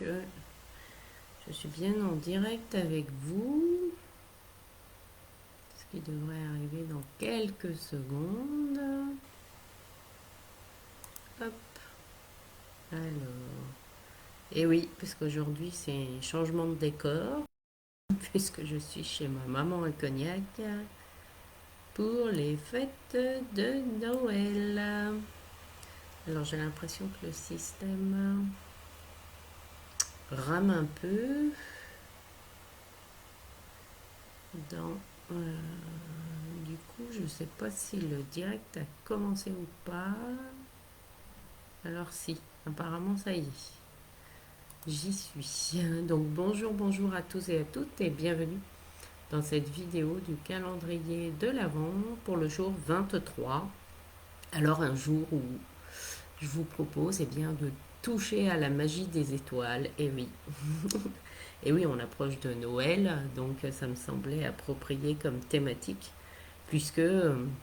que je suis bien en direct avec vous, ce qui devrait arriver dans quelques secondes. Hop, alors. Et oui, parce qu'aujourd'hui c'est un changement de décor, puisque je suis chez ma maman à Cognac pour les fêtes de Noël. Alors j'ai l'impression que le système rame un peu dans... du coup, je ne sais pas si le direct a commencé ou pas. Alors si, apparemment ça y est. J'y suis. Donc bonjour à tous et à toutes et bienvenue dans cette vidéo du calendrier de l'Avent pour le jour 23. Alors un jour où je vous propose bien, de toucher à la magie des étoiles. Et oui, et oui, on approche de Noël, donc ça me semblait approprié comme thématique. Puisque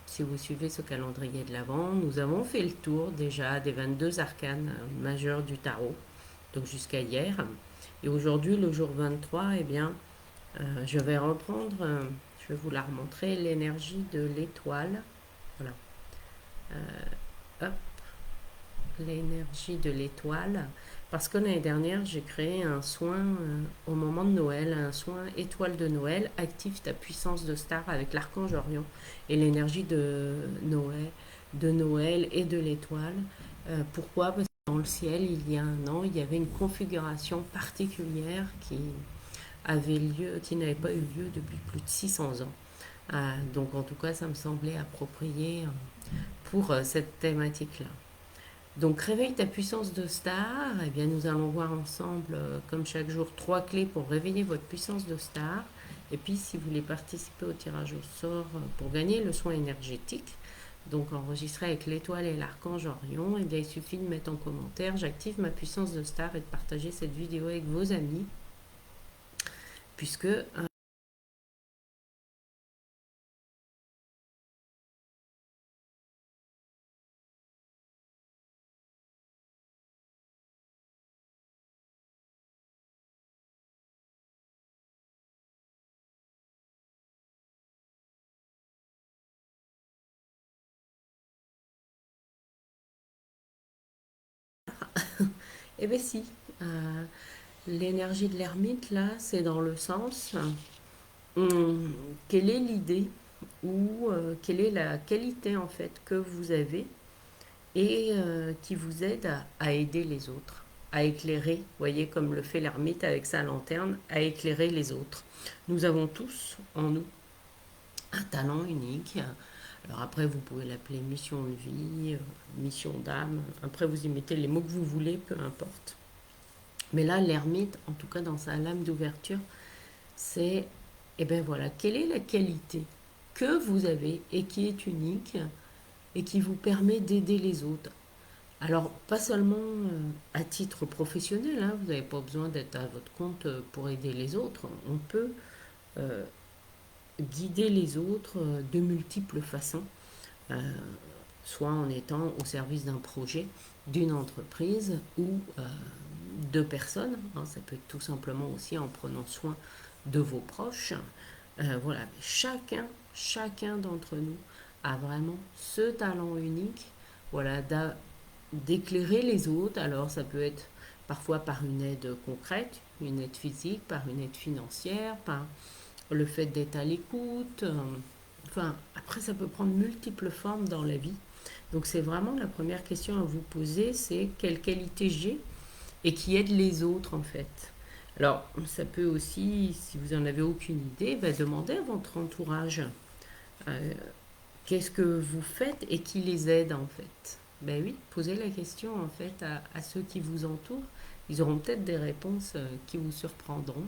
si vous suivez ce calendrier de l'Avent, nous avons fait le tour déjà des 22 arcanes majeurs du tarot, donc jusqu'à hier. Et aujourd'hui, le jour 23, je vais reprendre, je vais vous la remontrer, l'énergie de l'étoile. Voilà. Hop, l'énergie de l'étoile. Parce que l'année dernière, j'ai créé un soin au moment de Noël, un soin étoile de Noël, active ta puissance de star avec l'archange Orion et l'énergie de Noël et de l'étoile. Pourquoi? Parce que dans le ciel, il y a un an, il y avait une configuration particulière qui n'avait pas eu lieu depuis plus de 600 ans. Donc en tout cas, ça me semblait approprié pour cette thématique-là. Donc réveille ta puissance de star. Eh bien, nous allons voir ensemble, comme chaque jour, 3 clés pour réveiller votre puissance de star. Et puis, si vous voulez participer au tirage au sort pour gagner le soin énergétique, donc enregistré avec l'étoile et l'archange Orion, eh bien, il suffit de mettre en commentaire j'active ma puissance de star et de partager cette vidéo avec vos amis, puisque eh bien si, l'énergie de l'ermite, là, c'est dans le sens, quelle est l'idée ou quelle est la qualité en fait que vous avez et qui vous aide à aider les autres, à éclairer, vous voyez comme le fait l'ermite avec sa lanterne, à éclairer les autres. Nous avons tous en nous un talent unique. Alors après, vous pouvez l'appeler mission de vie, mission d'âme. Après, vous y mettez les mots que vous voulez, peu importe. Mais là, l'ermite, en tout cas dans sa lame d'ouverture, c'est, eh bien voilà, quelle est la qualité que vous avez et qui est unique et qui vous permet d'aider les autres. Alors, pas seulement à titre professionnel, hein, vous n'avez pas besoin d'être à votre compte pour aider les autres. On peut euh, guider les autres de multiples façons, euh, soit en étant au service d'un projet, d'une entreprise ou de personnes. Hein, ça peut être tout simplement aussi en prenant soin de vos proches. Voilà, chacun d'entre nous a vraiment ce talent unique, voilà, d'éclairer les autres. Alors ça peut être parfois par une aide concrète, une aide physique, par une aide financière, par le fait d'être à l'écoute. Enfin, après ça peut prendre multiples formes dans la vie. Donc c'est vraiment la première question à vous poser, c'est quelle qualité j'ai et qui aide les autres en fait. Alors ça peut aussi, si vous n'en avez aucune idée, bah, demander à votre entourage euh, qu'est-ce que vous faites et qui les aide en fait. Ben oui, posez la question en fait à ceux qui vous entourent. Ils auront peut-être des réponses qui vous surprendront.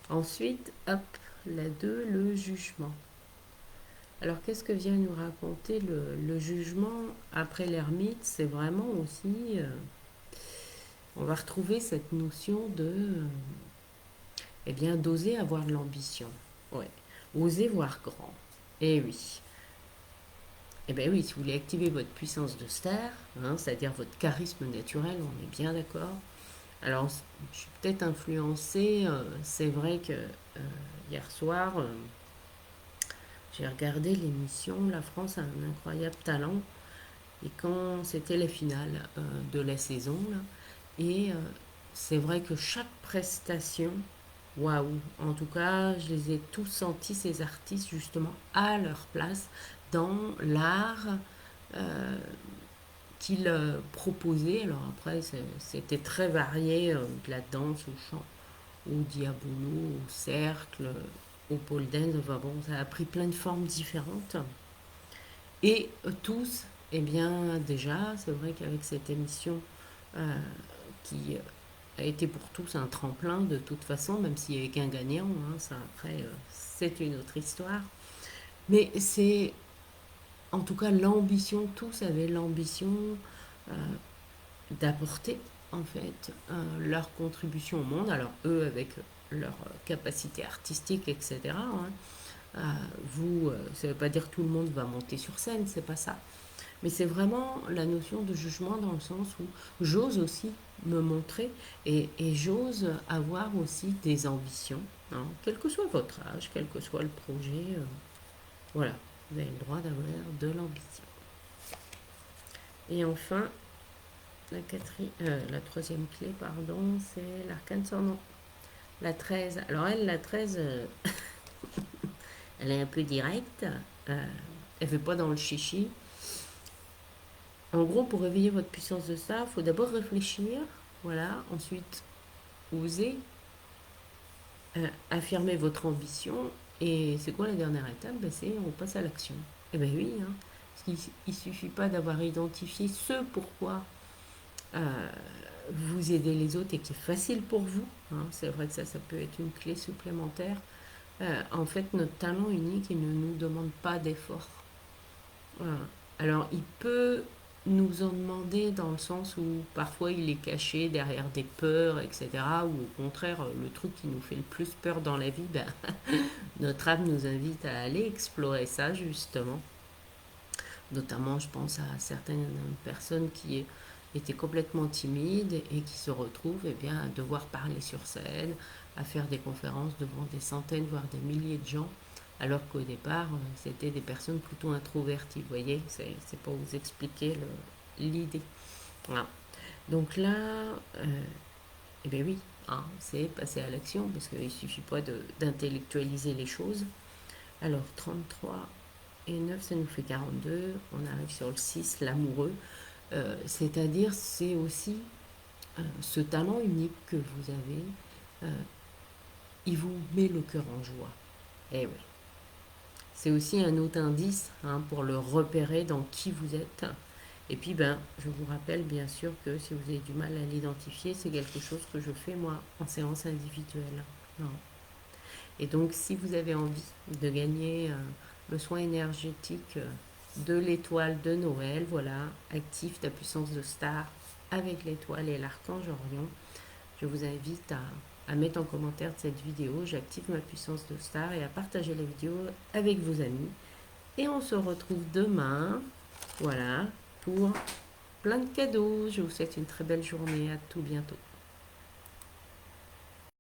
Ensuite, hop, la 2, le jugement. Alors qu'est-ce que vient nous raconter le jugement après l'ermite? C'est vraiment aussi, on va retrouver cette notion de, eh bien, d'oser avoir de l'ambition. Ouais, oser voir grand. Eh oui. Eh bien oui, si vous voulez activer votre puissance de star, hein, c'est-à-dire votre charisme naturel, on est bien d'accord. Alors, je suis peut-être influencée. C'est vrai que hier soir, j'ai regardé l'émission La France a un incroyable talent. Et quand c'était les finales de la saison, là, et c'est vrai que chaque prestation, waouh, en tout cas, je les ai tous sentis, ces artistes, justement, à leur place dans l'art euh, qu'ils proposaient. Alors après, c'était très varié, de la danse au chant, au diabolo, au cercle, au pole dance. Enfin bon, ça a pris plein de formes différentes. Et tous, eh bien déjà, c'est vrai qu'avec cette émission euh, qui a été pour tous un tremplin de toute façon, même s'il n'y avait qu'un gagnant, hein, ça après, c'est une autre histoire. Mais c'est en tout cas l'ambition, tous avaient l'ambition euh, d'apporter en fait leur contribution au monde. Alors eux avec leur capacité artistique, etc. Hein. Ça ne veut pas dire que tout le monde va monter sur scène, c'est pas ça. Mais c'est vraiment la notion de jugement dans le sens où j'ose aussi me montrer et j'ose avoir aussi des ambitions, hein, quel que soit votre âge, quel que soit le projet. Voilà, vous avez le droit d'avoir de l'ambition. Et enfin, la troisième clé, pardon, c'est l'arcane sans nom. La 13. Alors elle, la 13, elle est un peu directe. Elle ne fait pas dans le chichi. En gros, pour réveiller votre puissance de ça, il faut d'abord réfléchir. Voilà. Ensuite, oser affirmer votre ambition. Et c'est quoi la dernière étape? Ben, c'est on passe à l'action. Eh bien oui, hein. Parce qu'il ne suffit pas d'avoir identifié ce pourquoi euh, vous aidez les autres et qui est facile pour vous. Hein. C'est vrai que ça peut être une clé supplémentaire. En fait, notre talent unique, il ne nous demande pas d'effort. Voilà. Alors, il peut nous en demander dans le sens où parfois il est caché derrière des peurs, etc. Ou au contraire, le truc qui nous fait le plus peur dans la vie, ben, notre âme nous invite à aller explorer ça justement. Notamment, je pense à certaines personnes qui étaient complètement timides et qui se retrouvent eh bien, à devoir parler sur scène, à faire des conférences devant des centaines, voire des milliers de gens, alors qu'au départ, c'était des personnes plutôt introverties. Vous voyez, c'est pour vous expliquer l'idée. Voilà. Donc là, eh bien oui, hein, c'est passer à l'action, parce qu'il ne suffit pas d'intellectualiser les choses. Alors, 33 et 9 ça nous fait 42. On arrive sur le 6 l'amoureux. C'est-à-dire, c'est aussi ce talent unique que vous avez, euh, il vous met le cœur en joie. Et oui. C'est aussi un autre indice hein, pour le repérer dans qui vous êtes. Et puis, ben, je vous rappelle bien sûr que si vous avez du mal à l'identifier, c'est quelque chose que je fais moi en séance individuelle. Non. Et donc, si vous avez envie de gagner le soin énergétique de l'étoile de Noël, voilà, active ta puissance de star avec l'étoile et l'archange Orion, je vous invite à mettre en commentaire de cette vidéo, j'active ma puissance de star et à partager la vidéo avec vos amis. Et on se retrouve demain, voilà, pour plein de cadeaux. Je vous souhaite une très belle journée, à tout bientôt.